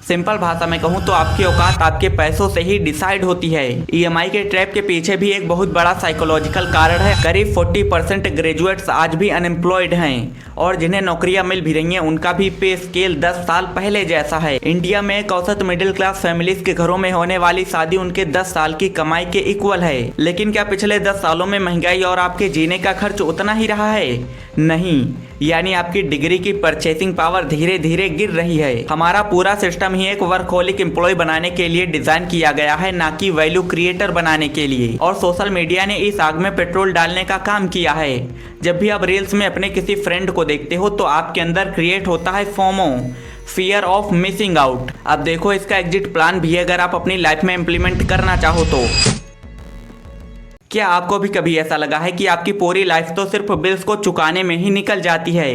Simple भाषा में कहूँ तो आपकी औकात आपके पैसों से ही डिसाइड होती है। ईएमआई के ट्रैप के पीछे भी एक बहुत बड़ा साइकोलॉजिकल कारण है। करीब 40% ग्रेजुएट्स आज भी अनएम्प्लॉयड हैं और जिन्हें नौकरियां मिल भी रही हैं उनका भी पे स्केल 10 साल पहले जैसा है। इंडिया में एक औसत मिडिल क्लास फैमिलीज के घरों में होने वाली शादी उनके 10 साल की कमाई के इक्वल है। लेकिन क्या पिछले 10 सालों में महंगाई और आपके जीने का खर्च उतना ही रहा है? नहीं, यानी आपकी डिग्री की परचेसिंग पावर धीरे धीरे गिर रही है। हमारा पूरा सिस्टम ही एक वर्कहोलिक एम्प्लॉय बनाने के लिए डिजाइन किया गया है, ना कि वैल्यू क्रिएटर बनाने के लिए। और सोशल मीडिया ने इस आग में पेट्रोल डालने का काम किया है। जब भी आप रील्स में अपने किसी फ्रेंड को देखते हो तो आपके अंदर क्रिएट होता है FOMO, fear of missing out. अब देखो इसका एग्जिट प्लान भी है अगर आप अपनी लाइफ में इम्प्लीमेंट करना चाहो तो। क्या आपको भी कभी ऐसा लगा है कि आपकी पूरी लाइफ तो सिर्फ बिल्स को चुकाने में ही निकल जाती है?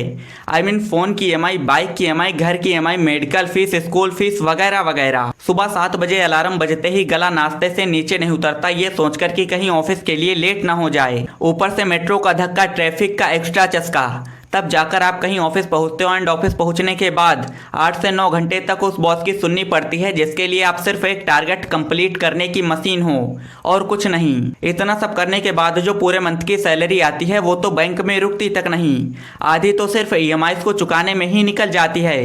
आई मीन फोन की ईएमआई, बाइक की ईएमआई, घर की EMI, medical fees, school fees वगैरह वगैरह। सुबह 7 बजे अलार्म बजते ही गला नाश्ते से नीचे नहीं उतरता ये सोचकर कि कहीं ऑफिस के लिए लेट ना हो जाए। ऊपर से मेट्रो का धक्का, ट्रैफिक का एक्स्ट्रा चस्का, तब जाकर आप कहीं ऑफिस पहुंचते हो एंड ऑफिस पहुंचने के बाद 8 से 9 घंटे तक उस बॉस की सुननी पड़ती है जिसके लिए आप सिर्फ एक टारगेट कंप्लीट करने की मशीन हो और कुछ नहीं। इतना सब करने के बाद जो पूरे मंथ की सैलरी आती है वो तो बैंक में रुकती तक नहीं, आधी तो सिर्फ ईएमआईज को चुकाने में ही निकल जाती है।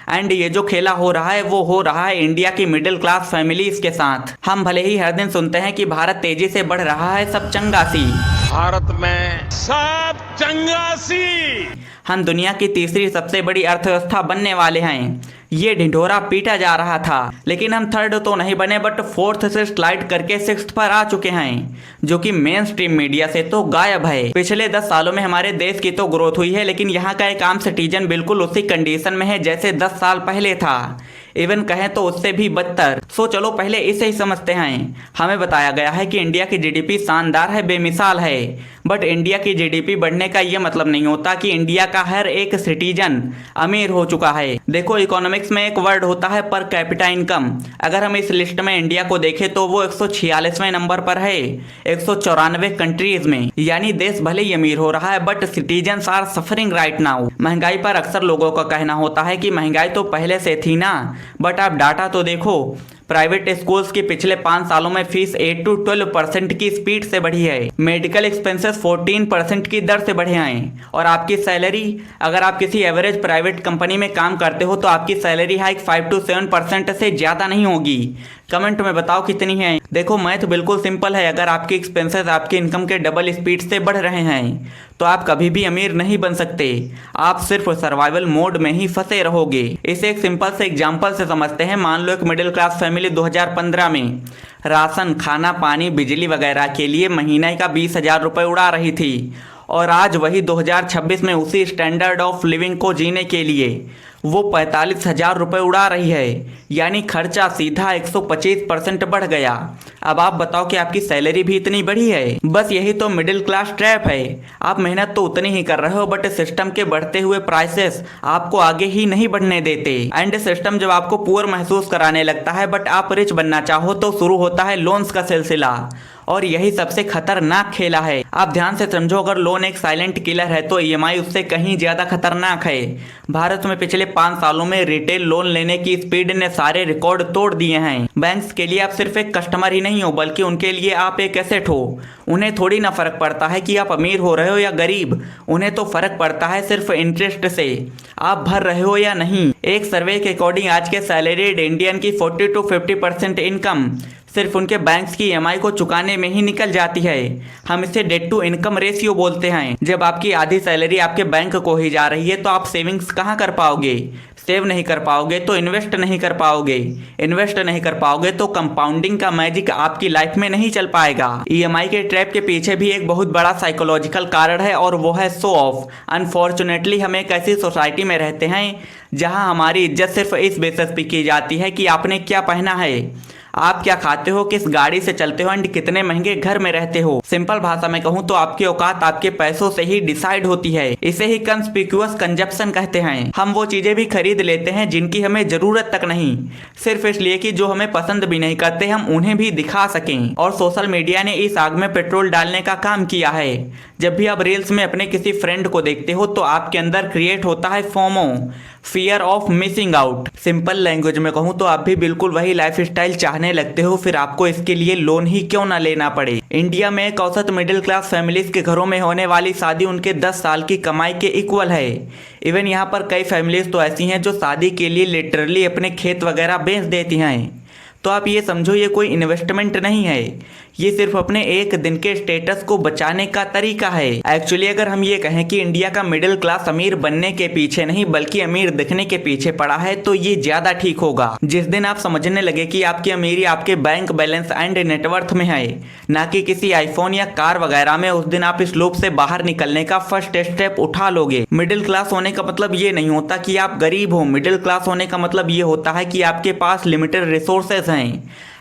एंड ये जो खेला हो रहा है वो हो रहा है इंडिया की मिडिल क्लास फैमिलीज के साथ। हम भले ही हर दिन सुनते हैं कि भारत तेजी से बढ़ रहा है, सब चंगासी, भारत में सब चंगासी, हम दुनिया की तीसरी सबसे बड़ी अर्थव्यवस्था बनने वाले हैं, ये ढिंढोरा पीटा जा रहा था। लेकिन हम थर्ड तो नहीं बने बट फोर्थ से स्लाइड करके 6th पर आ चुके हैं, जो कि मेन स्ट्रीम मीडिया से तो गायब है। पिछले 10 सालों में हमारे देश की तो ग्रोथ हुई है लेकिन यहाँ का एक आम सिटीजन बिल्कुल उसी कंडीशन में है जैसे 10 साल पहले था, इवन कहें तो उससे भी बदतर। सो चलो पहले इसे ही समझते हैं। हमें बताया गया है कि इंडिया की जीडीपी शानदार है, बेमिसाल है, बट इंडिया की जीडीपी बढ़ने का ये मतलब नहीं होता कि इंडिया का हर एक सिटीजन अमीर हो चुका है। देखो इकोनॉमिक्स में एक वर्ड होता है पर कैपिटा इनकम। अगर हम इस लिस्ट में इंडिया को देखें तो वो 146वें नंबर पर है 194 कंट्रीज में। यानी देश भले ही अमीर हो रहा है but citizens are suffering right now. महंगाई पर अक्सर लोगों का कहना होता है कि महंगाई तो पहले से थी ना, बट आप डाटा तो देखो। प्राइवेट स्कूल्स की पिछले 5 सालों में फीस 8 to 12% की स्पीड से बढ़ी है। मेडिकल एक्सपेंसेस 14% की दर से बढ़े हैं। और आपकी सैलरी, अगर आप किसी एवरेज प्राइवेट कंपनी में काम करते हो तो आपकी सैलरी हाइक 5 to 7% से ज़्यादा नहीं होगी। कमेंट में बताओ कितनी है। देखो मैथ बिल्कुल सिंपल है, अगर आपके एक्सपेंसेस आपकी इनकम के डबल स्पीड से बढ़ रहे हैं तो आप कभी भी अमीर नहीं बन सकते, आप सिर्फ सर्वाइवल मोड में ही फंसे रहोगे। इसे एक सिंपल से एग्जांपल से समझते हैं। मान लो एक मिडिल क्लास फैमिली 2015 में राशन, खाना, पानी, बिजली वगैरह के लिए महीने का 20,000 रुपये उड़ा रही थी और आज वही 2026 में उसी स्टैंडर्ड ऑफ लिविंग को जीने के लिए वो 45,000 रुपये उड़ा रही है। यानी खर्चा सीधा 125% बढ़ गया। अब आप बताओ कि आपकी सैलरी भी इतनी बढ़ी है? बस यही तो मिडिल क्लास ट्रैप है। आप मेहनत तो उतनी ही कर रहे हो बट सिस्टम के बढ़ते हुए प्राइसेस आपको आगे ही नहीं बढ़ने देते। एंड सिस्टम जब आपको पुअर महसूस कराने लगता है बट आप रिच बनना चाहो तो शुरू होता है लोन्स का सिलसिला, और यही सबसे खतरनाक खेला है। आप ध्यान से समझो, अगर लोन एक साइलेंट किलर है तो ईएमआई उससे कहीं ज्यादा खतरनाक है। भारत में पिछले 5 सालों में रिटेल लोन लेने की स्पीड ने सारे रिकॉर्ड तोड़ दिए हैं। बैंक्स के लिए आप सिर्फ एक कस्टमर ही नहीं हो बल्कि उनके लिए आप एक एसेट हो। उन्हें थोड़ी ना फर्क पड़ता है कि आप अमीर हो रहे हो या गरीब, उन्हें तो फर्क पड़ता है सिर्फ इंटरेस्ट से आप भर रहे हो या नहीं। एक सर्वे के अकॉर्डिंग आज के सैलरीड इंडियन की 40 to 50% इनकम सिर्फ उनके बैंक्स की ईएमआई को चुकाने में ही निकल जाती है। हम इसे डेट टू इनकम रेशियो बोलते हैं। जब आपकी आधी सैलरी आपके बैंक को ही जा रही है तो आप सेविंग्स कहाँ कर पाओगे? सेव नहीं कर पाओगे तो इन्वेस्ट नहीं कर पाओगे, इन्वेस्ट नहीं कर पाओगे तो कंपाउंडिंग का मैजिक आपकी लाइफ में नहीं चल पाएगा। ईएमआई के ट्रैप के पीछे भी एक बहुत बड़ा साइकोलॉजिकल कारण है और वो है शो ऑफ। अनफॉर्चुनेटली हम एक ऐसी सोसाइटी में रहते हैं जहां हमारी इज्जत सिर्फ इस बेसिस पे की जाती है कि आपने क्या पहना है, आप क्या खाते हो, किस गाड़ी से चलते हो एंड कितने महंगे घर में रहते हो। सिंपल भाषा में कहूँ तो आपकी औकात आपके पैसों से ही डिसाइड होती है। इसे ही कंस्पिक्यूअस कंजप्शन कहते हैं। हम वो चीजें भी खरीद लेते हैं जिनकी हमें जरूरत तक नहीं, सिर्फ इसलिए कि जो हमें पसंद भी नहीं करते हम उन्हें भी दिखा सकें। और सोशल मीडिया ने इस आग में पेट्रोल डालने का काम किया है। जब भी आप रील्स में अपने किसी फ्रेंड को देखते हो तो आपके अंदर क्रिएट होता है FOMO, fear of missing out. Simple language में कहूँ तो आप भी बिल्कुल वही लाइफस्टाइल चाहने लगते हो, फिर आपको इसके लिए लोन ही क्यों ना लेना पड़े। इंडिया में एक औसत मिडिल क्लास फैमिलीज के घरों में होने वाली शादी उनके 10 साल की कमाई के इक्वल है। इवन यहाँ पर कई फैमिलीज तो ऐसी हैं जो शादी के लिए लिटरली अपने खेत वगैरह बेच देती हैं। तो आप ये समझो ये कोई इन्वेस्टमेंट नहीं है, ये सिर्फ अपने एक दिन के स्टेटस को बचाने का तरीका है। एक्चुअली अगर हम ये कहें कि इंडिया का मिडिल क्लास अमीर बनने के पीछे नहीं बल्कि अमीर दिखने के पीछे पड़ा है तो ये ज्यादा ठीक होगा। जिस दिन आप समझने लगे कि आपकी अमीरी आपके बैंक बैलेंस एंड नेटवर्थ में है, ना कि किसी आईफोन या कार वगैरह में, उस दिन आप इस लूप से बाहर निकलने का फर्स्ट स्टेप उठा लोगे। मिडिल क्लास होने का मतलब ये नहीं होता कि आप गरीब हो। मिडिल क्लास होने का मतलब ये होता है कि आपके पास लिमिटेड रिसोर्सेज हैं।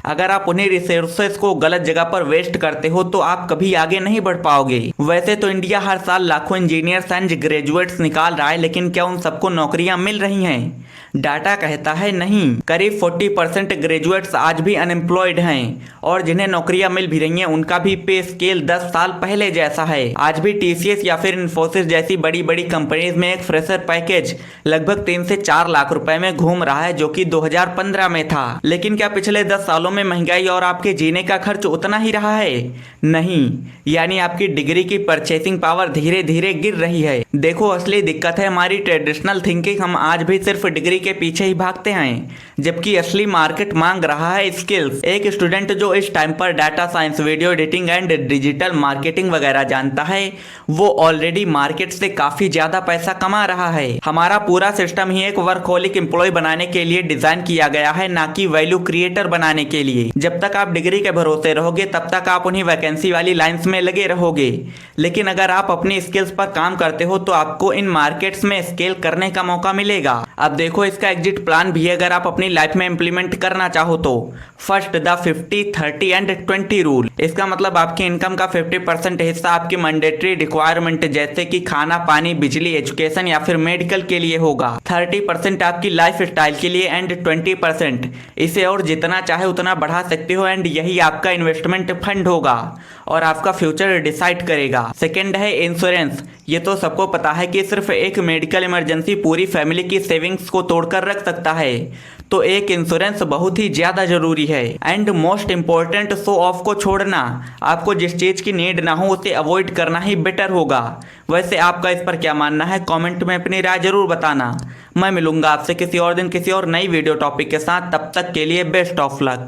अगर आप उन्हीं रिसोर्सेज को गलत जगह पर वेस्ट करते हो तो आप कभी आगे नहीं बढ़ पाओगे। वैसे तो इंडिया हर साल लाखों इंजीनियर्स एंड ग्रेजुएट्स निकाल रहा है, लेकिन क्या उन सबको नौकरियां मिल रही हैं? डाटा कहता है नहीं। करीब 40% ग्रेजुएट्स आज भी अनएम्प्लॉयड हैं और जिन्हें नौकरियां मिल भी रही हैं उनका भी पे स्केल 10 साल पहले जैसा है। आज भी टीसीएस या फिर इन्फोसिस जैसी बड़ी बड़ी कंपनीज में एक फ्रेशर पैकेज लगभग 3 से 4 लाख रुपए में घूम रहा है, जो कि 2015 में था। लेकिन क्या पिछले 10 सालों में महंगाई और आपके जीने का खर्च उतना ही रहा है? नहीं, यानी आपकी डिग्री की परचेसिंग पावर धीरे धीरे गिर रही है। देखो, असली दिक्कत है हमारी ट्रेडिशनल थिंकिंग। हम आज भी सिर्फ डिग्री के पीछे ही भागते हैं, जबकि असली मार्केट मांग रहा है स्किल्स। एक स्टूडेंट जो इस टाइम पर data science, video editing and digital marketing वगैरह जानता है, वो ऑलरेडी मार्केट से काफी ज्यादा पैसा कमा रहा है। हमारा पूरा सिस्टम ही एक वर्कहोलिक एम्प्लॉय बनाने के लिए डिजाइन किया गया है, ना कि वैल्यू क्रिएटर बनाने के लिए। जब तक आप डिग्री के भरोसे रहोगे तब तक आप उन्हीं वैकेंसी वाली लाइंस में लगे रहोगे, लेकिन अगर आप अपनी स्किल्स पर काम करते हो तो आपको इन मार्केट्स में स्केल करने का मौका मिलेगा। अब देखो, इसका एग्जिट प्लान भी है अगर आप अपनी लाइफ में इंप्लीमेंट करना चाहो तो। First, the 50-30 and 20 rule. इसका मतलब आपकी इनकम का 50% हिस्सा आपकी मैंडेटरी रिक्वायरमेंट जैसे कि खाना, पानी, बिजली, एजुकेशन या फिर मेडिकल के लिए होगा। 30% आपकी लाइफ स्टाइल के लिए एंड 20% इसे और जितना चाहे उतना बढ़ा सकते हो एंड यही आपका इन्वेस्टमेंट फंड होगा और आपका फ्यूचर डिसाइड करेगा। सेकेंड है इंश्योरेंस। ये तो सबको पता है कि सिर्फ एक मेडिकल इमरजेंसी पूरी फैमिली की सेविंग्स को तोड़कर रख सकता है, तो एक इंश्योरेंस बहुत ही ज्यादा जरूरी है। And most important, show off को छोड़ना। आपको जिस चीज की नीड ना हो उसे अवॉइड करना ही बेटर होगा। वैसे आपका इस पर क्या मानना है? कमेंट में अपनी राय जरूर बताना। मैं मिलूंगा आपसे किसी और दिन किसी और नई वीडियो टॉपिक के साथ। तब तक के लिए बेस्ट ऑफ लक।